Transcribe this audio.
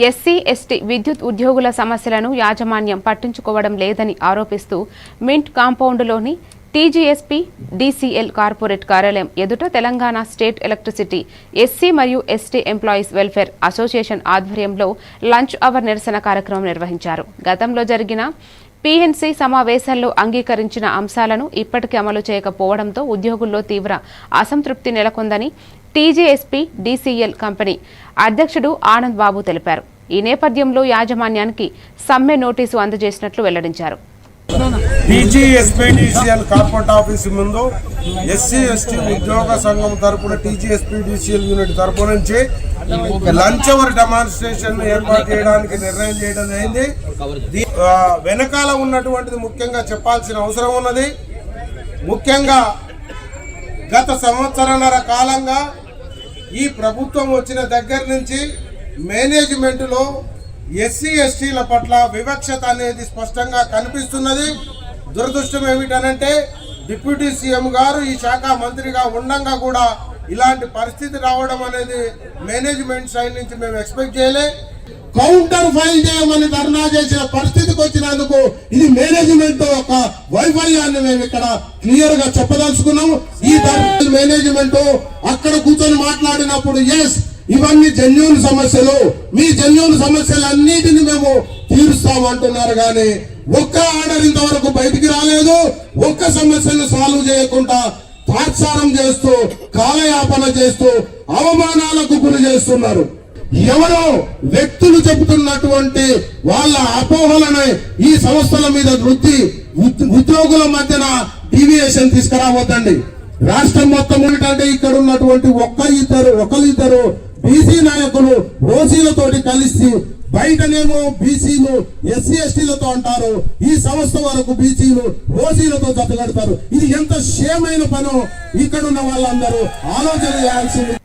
SC ST విద్యుత్ ఉద్యోగుల సమస్యలను యాజమాన్యం పట్టించుకోవడం లేదని ఆరోపిస్తూ మింట్ కాంపౌండ్లోని టీజీఎస్పీ డీసీఎల్ కార్పొరేట్ కార్యాలయం ఎదుట తెలంగాణ స్టేట్ ఎలక్ట్రిసిటీ ఎస్సీ మరియు ఎస్టీ ఎంప్లాయీస్ వెల్ఫేర్ అసోసియేషన్ ఆధ్వర్యంలో లంచ్ అవర్ నిరసన కార్యక్రమం నిర్వహించారు. గతంలో జరిగిన పీఎన్సీ సమావేశాల్లో అంగీకరించిన అంశాలను ఇప్పటికీ అమలు చేయకపోవడంతో ఉద్యోగుల్లో తీవ్ర అసంతృప్తి నెలకొందని టీజీఎస్పీ డీసీఎల్ కంపెనీ అధ్యక్షుడు ఆనంద్ బాబు తెలిపారు. ఈ నేపథ్యంలో యాజమాన్యానికి సమ్మె నోటీసు అందజేసినట్లు వెల్లడించారు. టీజీఎస్పీడీసీఎల్ కార్పొరేట్ ఆఫీసు ముందు ఎస్సీ ఎస్టీ ఉద్యోగ సంఘం తరపున టీజీఎస్పీడీసీఎల్ యూనిట్ తరపు నుంచి లంచ్ అవర్ డెమాన్స్ట్రేషన్ ఏర్పాటు చేయడానికి నిర్ణయం చేయడం అయింది. వెనకాల ఉన్నటువంటిది ముఖ్యంగా చెప్పాల్సిన అవసరం ఉన్నది. ముఖ్యంగా గత సంవత్సరన్నర కాలంగా ఈ ప్రభుత్వం వచ్చిన దగ్గర నుంచి మేనేజ్మెంట్లో ఎస్సీ ఎస్టీల పట్ల వివక్షత అనేది స్పష్టంగా కనిపిస్తున్నది. దురదృష్టం ఏమిటనంటే డిప్యూటీ సీఎం గారు ఈ శాఖ మంత్రిగా ఉండంగా కూడా ఇలాంటి పరిస్థితి రావడం అనేది మేనేజ్మెంట్ సైడ్ నుంచి మేము ఎక్స్పెక్ట్ చేయలే. కౌంటర్ ఫైల్ చేయమని ధర్నా చేసిన పరిస్థితికి వచ్చినందుకు ఇది మేనేజ్మెంట్ యొక్క వైఫల్యాన్ని మేము ఇక్కడ క్లియర్ గా చెప్పదలుచుకున్నాము. ఈ మేనేజ్మెంట్ అక్కడ కూర్చొని మాట్లాడినప్పుడు ఎస్ ఇవన్నీ జెన్యూన్ సమస్యలు, మీ జెన్యూన్ సమస్యలన్నిటిని మేము తీరుస్తామంటున్నారు కానీ ఒక్క ఆర్డర్ ఇంతవరకు బయటికి రాలేదు. ఒక్క సమస్యను సాల్వ్ చేయకుండా తాత్సారం చేస్తూ కాలయాపన చేస్తూ అవమానాలకు గురి చేస్తున్నారు. ఎవరో వ్యక్తులు చెబుతున్నటువంటి వాళ్ళ అపోహలనే ఈ సంస్థల మీద వృత్తి ఉద్యోగుల మధ్యన డీవియేషన్ తీసుకురావద్దండి. రాష్ట్రం మొత్తం ఏంటంటే ఇక్కడ ఉన్నటువంటి ఒకరిద్దరు బీసీ నాయకులు ఓసీలతోటి కలిసి బయటనేమో బీసీలు ఎస్సీ ఎస్టీలతో అంటారు, ఈ సంస్థ వరకు బీసీలు ఓసీలతో జతగడతారు. ఇది ఎంత షేమైన పనో ఇక్కడున్న వాళ్ళందరూ ఆలోచన చేయాల్సింది.